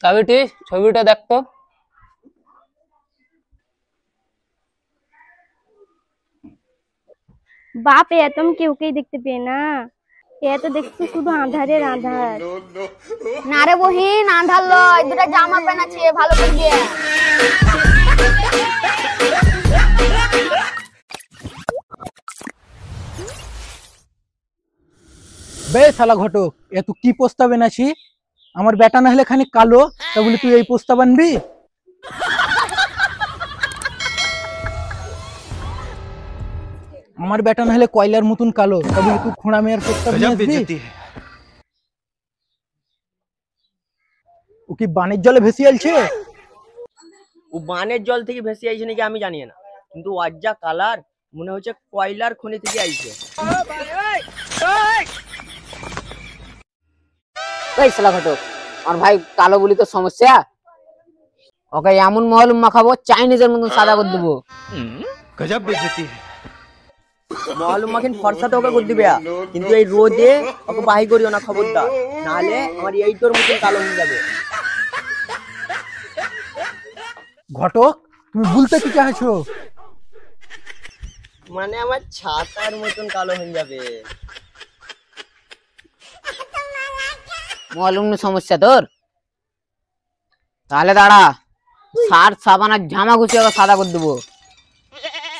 তা বেটি ছবিটা দেখতো। বাপ, এ তো আমি কেউকেই দেখতে পেয়ে না। এ তো দেখছি শুধু আধারের আধার। না রে বহিন, আন্ধার লয়, দুটা জামা প্যান্ট আছে ভালো করে দিয়ে। বে শালা ঘটক, এ তুই কি প্রস্তাব এনেছি? আমার বেটা না হলে খানিক কালো, তা বলি তুই এই প্রস্তাব আনবি? আমার বেটা না হলে কয়লার মতন কালো, তা বলি তুই খোঁড়া মেয়ের প্রস্তাব নিয়ে আসবি? ও কি বানের জলে ভেসে আলছে? ও বানের জল থেকে ভেসে আইছে নাকি আমি জানি না, কিন্তু ওর যা কালার মনে হচ্ছে কয়লার খনি থেকে আইছে। ওই শালা ঘটক, আমার ভাই কালো বলি তো সমস্যা। ওকে এমন মহলুম মাখাবো চাইনিজের মতন সাদা করে দেবো। गजब बेइज्जती है। মহলুম মাখিন ফর্সা তো ওকে করে দিবে, কিন্তু এই রোদে ওকে বাহি করিও না খবরদার, নাহলে আমার এই তোর মতন কালো হয়ে যাবে। ঘটক, তুমি বলতে কি চাইছো? মানে আমার ছাতার মতন কালো হয়ে যাবে। মহলুম সমস্যা তোর? তাহলে দাঁড়া, সার সাবান আর জামা গুছিয়ে ওকে সাদা করে দেবো।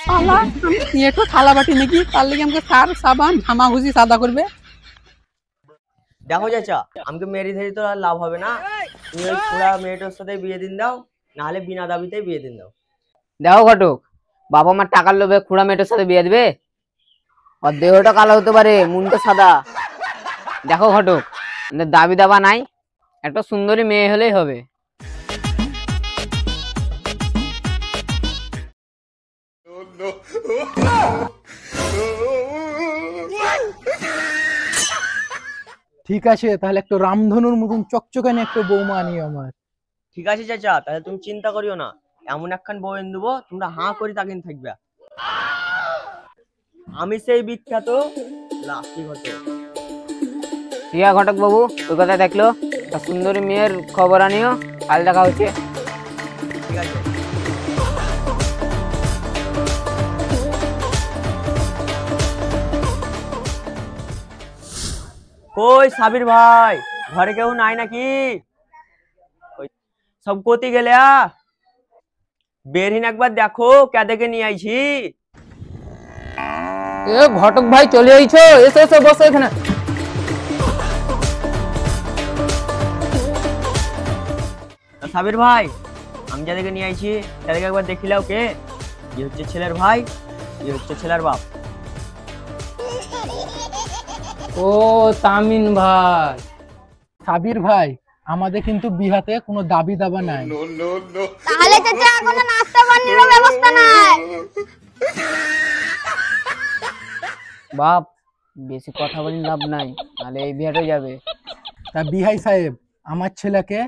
শালা নিয়ে তো থালা বাটি নাকি, তার লেগে আমাকে সার সাবান ঝামা ঘুষি সাদা করবে। দেখো চাচা, আমাকে মেরি ধরি তো আর লাভ হবে না, তুমি ওই পুরা মেয়েটার সাথে বিয়ে দিন দাও, নাহলে বিনা দাবিতেই বিয়ে দিন দাও। দেখো ঘটক, বাবা মার টাকার লোভে খুড়া মেয়েটার সাথে বিয়ে দিবে? ওর দেহটা কালো হতে পারে, মনটা সাদা। দেখো ঘটক, দাবি দাবা নাই, একটা সুন্দরী মেয়ে হলেই হবে। ঠিক আছে, তাহলে একটা রামধনুর মতন চকচকানি একটা বৌমা আনি আমার। ঠিক আছে চাচা, তাহলে তুমি চিন্তা করিও না, এমন একখান বউ এনে দেবো তোমরা হাঁ করে তাকিয়ে থাকবে। আমি সেই বিখ্যাত লাকি ঘটক। ঠিক আছে ঘটক বাবু, ওই কথা দেখলো, একটা সুন্দরী মেয়ের খবর আনিও, কাল দেখা হচ্ছে। ঠিক আছে। কই সাবির ভাই, ঘরে কেউ নাই নাকি? ওই সব কোতি গেলে বেরহিন একবার দেখো কে দেখে নিয়ে আইছি। এ ঘটক ভাই চলে আইছো, এসো এসো বসো এখানে। সাবির ভাই, আমি যাদেরকে নিয়ে আইছি তাদেরকে একবার দেখিলাও কে? এ হচ্ছে ছেলের ভাই, এ হচ্ছে ছেলের বাপ। ও তামিন ভাই। সাবির ভাই, আমাদের কিন্তু বিহাতে কোনো দাবি দাবা নাই। তাহলে চাচা কোনো নাস্তা পানির ব্যবস্থা নাই? বাপ, বেশি কথা বলি লাভ নাই, তাহলে এই বিয়েটা যাবে। তা বিহাই সাহেব, আমার ছেলেকে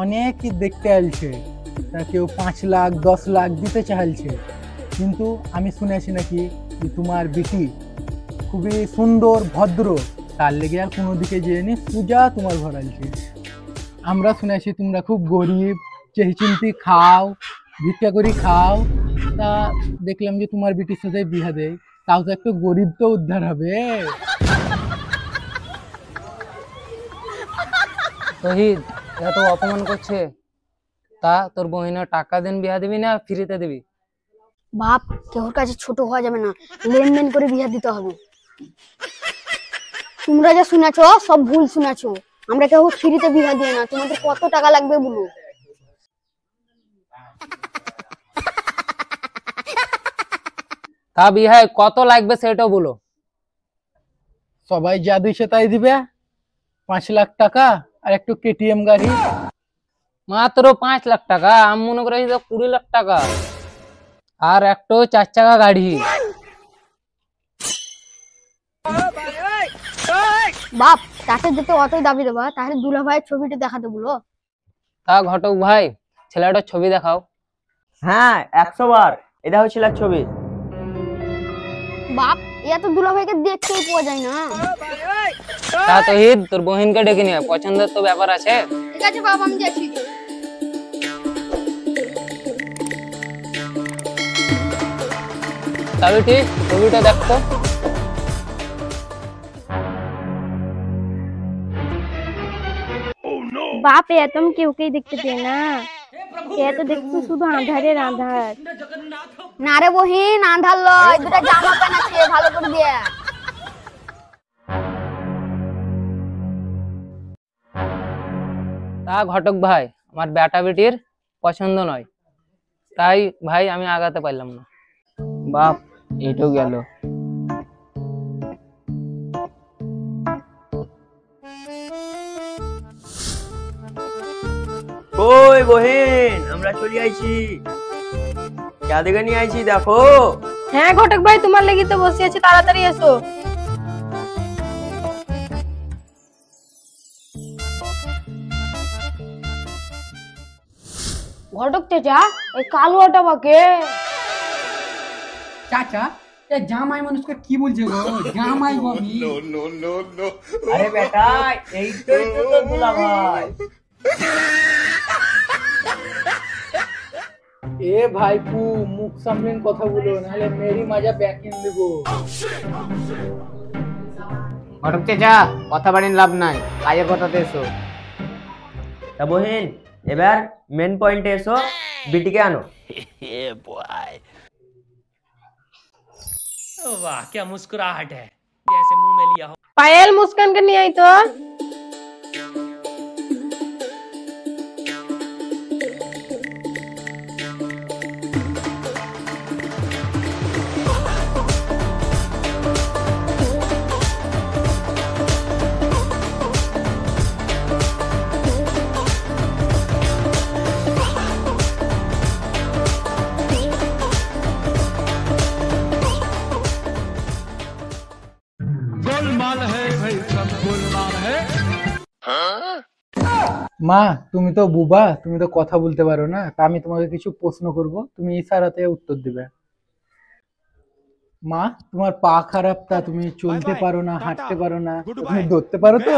অনেকই দেখতে আসছে, তা কেউ 5 লাখ 10 লাখ দিতে চাইছে, কিন্তু আমি শুনেছি নাকি যে তোমার বেটি খুবই সুন্দর ভদ্র, তার লেগে আর কোনো দিকে যেয়ে পূজা তোমার ঘর আসছে। আমরা শুনেছি তোমরা খুব গরিব, চেহিচিন্তি খাও, ভিক্ষা করি খাও, তা দেখলাম যে তোমার বেটির সাথে বিয়া দেয়, তাও তো একটু গরিব তো উদ্ধার হবে। শহীদ, এরা তো অপমান করছে। তা তোর বহিনের টাকা দেন বিয়া দিবি না ফ্রিতে দিবি? বাপ, কেউর কাছে ছোট হওয়া যাবে না, লেনদেন করে বিয়ে দিতে হবে। তোমরা যা শুনেছো সব ভুল শুনেছো, আমরা কেউ ফ্রিতে বিয়ে দিই না। তোমাদের কত টাকা লাগবে বলো? তা বিহায় কত লাগবে সেটাও বলো। সবাই যা দিছে তাই দিবে, 5 লাখ টাকা আর একটু কেটিএম গাড়ি। মাত্র 5 লাখ টাকা? আমি মনে করি 20 লাখ টাকা, আর একটা 4 চাকা গাড়ি। বাপ, তাতে যদি অতই দাবি দেবা তাহলে দুলা ভাইয়ের ছবিটা দেখাতে বলো। তা ঘটক ভাই, ছেলেটার ছবি দেখাও। হ্যাঁ, 100 বার এটা হচ্ছিল ছবি। বাপ, এত দুলা ভাইকে দেখতেই পাওয়া যায় না। তা তহিদ, তোর বহিনকে ডেকে নিয়ে, পছন্দের তো ব্যাপার আছে। ঠিক ঠিক আছে বাবা, আমি যাচ্ছি। সাবিটি ছবিটা দেখতো। বাপ এ তো আমি কেউকেই দেখতে পাই না, এ তো দেখছো শুধু আঁধারের আঁধার। না রে বহিন, আন্ধার লয়, দুটো জামা প্যান্ট আছে, ভালো করে দিয়ে। তা ঘটক ভাই, আমার বেটা বেটির পছন্দ নয়, তাই ভাই আমি আগাতে পারলাম না। বাপ এটাও গেল। ওই বহিন, আমরা চলে আইছি। যাদিকে নিয়ে আইছি দেখো। হ্যাঁ ঘটক ভাই, তোমার লাগি তো বসে আছি, তাড়াতাড়ি এসো। ঘটক চাচা, এই কালুয়াটা বাকে। চাচা এ জামাই মানুষকে কি বলছে গো? জামাই ববি। আরে বেটা, এইটাই তো তোর দুলা ভাই। এ ভাইপু, মুখ সামনে কথা বলো, নাহলে মেরি মাজা ব্যাকিং দেবো। ঘটক চাচা, কথা বাড়ির লাভ নাই, কাজের কথাতে এসো। তা বহিন, এবার মেন পয়েন্টে এসো, বিটিকে আনো। वाह क्या मुस्कुराहट है, जैसे मुंह में लिया हो। পায়েল মুস্কানকে নিয়ে আই তো। মা, তুমি তো বুবা, তুমি তো কথা বলতে পারো না, তা আমি তোমাকে কিছু প্রশ্ন করব, তুমি ইশারাতে উত্তর দিবে। মা, তোমার পা খারাপ, তা তুমি চলতে পারো না, হাঁটতে পারো না, তুমি দৌড়তে পারো তো?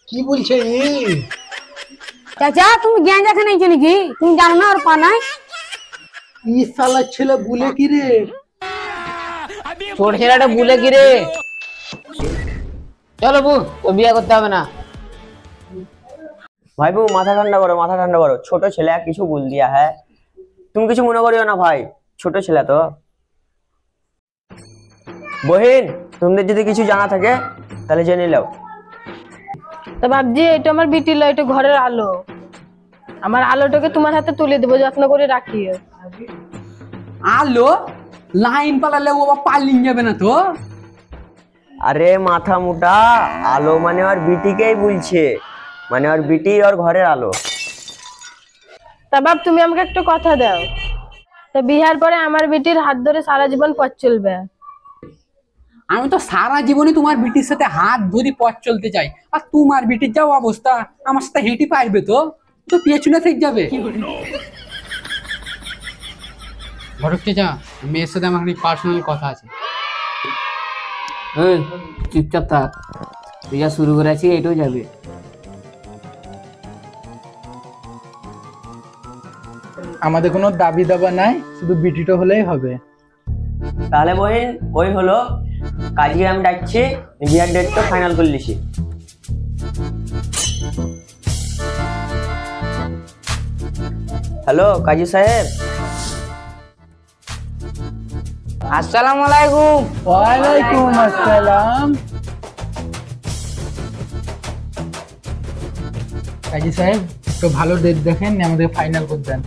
কি বলছে চাচা, তুমি জ্ঞান দেখা নাইছো নাকি? তুমি জানো না ওর পা নাই? ই শালা ছেলে বলে কি রে? ছোট ছেলেটা ভুলে কি রে? চলো বু, তো বিয়ে করতে হবে না। ভাইবু মাথা ঠান্ডা করো, মাথা ঠান্ডা করো। ছোট ছেলে কিছু বল দিয়া হ্যাঁ, তুমি কিছু মনে করিও না ভাই, ছোট ছেলে তো। বহিন, তোমাদের যদি কিছু জানা থাকে তাহলে জেনে নাও। তো বাবজি, এটা আমার বিটি লো, এটা ঘরের আলো। আমার আলোটাকে তোমার হাতে তুলে দেবো, যত্ন করে রাখিও। আলো লাইন পালালে ও আবার পালিয়ে যাবে না তো? আরে মাথা মোটা, আলো মানে ওর বিটিকেই বলছে, মানে ওর বিটি ওর ঘরের আলো। তা বাপ, তুমি আমাকে একটা কথা দাও, তো বিহার পরে আমার বিটির হাত ধরে সারা জীবন পথ চলবে। আমি তো সারা জীবনই তোমার বিটির সাথে হাত ধরে পথ চলতে চাই, আর তোমার বিটির যা অবস্থা, আমার সাথে হেঁটে পারবে তো? তো পেছনে থেকে যাবে। ঘটক চাচা, মেয়ের সাথে আমার পার্সোনাল কথা আছে। এই চুপচাপ থাক, তুই যা শুরু করেছি এটাও যাবে। আমাদের কোনো দাবি দাবা নাই, শুধু বিটিটা হলেই হবে। তাহলে বহিন ওই হলো, কাজে আমি ডাকছি, বিয়ার ডেটটা ফাইনাল করে লিছি। হ্যালো কাজী সাহেব। আসসালামু আলাইকুম। ওয়ালাইকুম আসসালাম। কাজী সাহেব, তো ভালো ডেট দেখেন, আমাদের ফাইনাল করে দেন।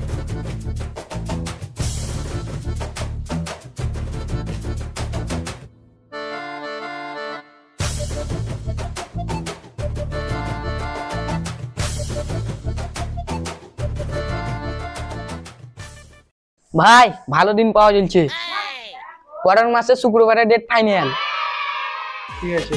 ভাই ভালো দিন পাওয়া যাচ্ছে, পরের মাসে শুক্রবারের ডেট ফাইনাল। ঠিক আছে।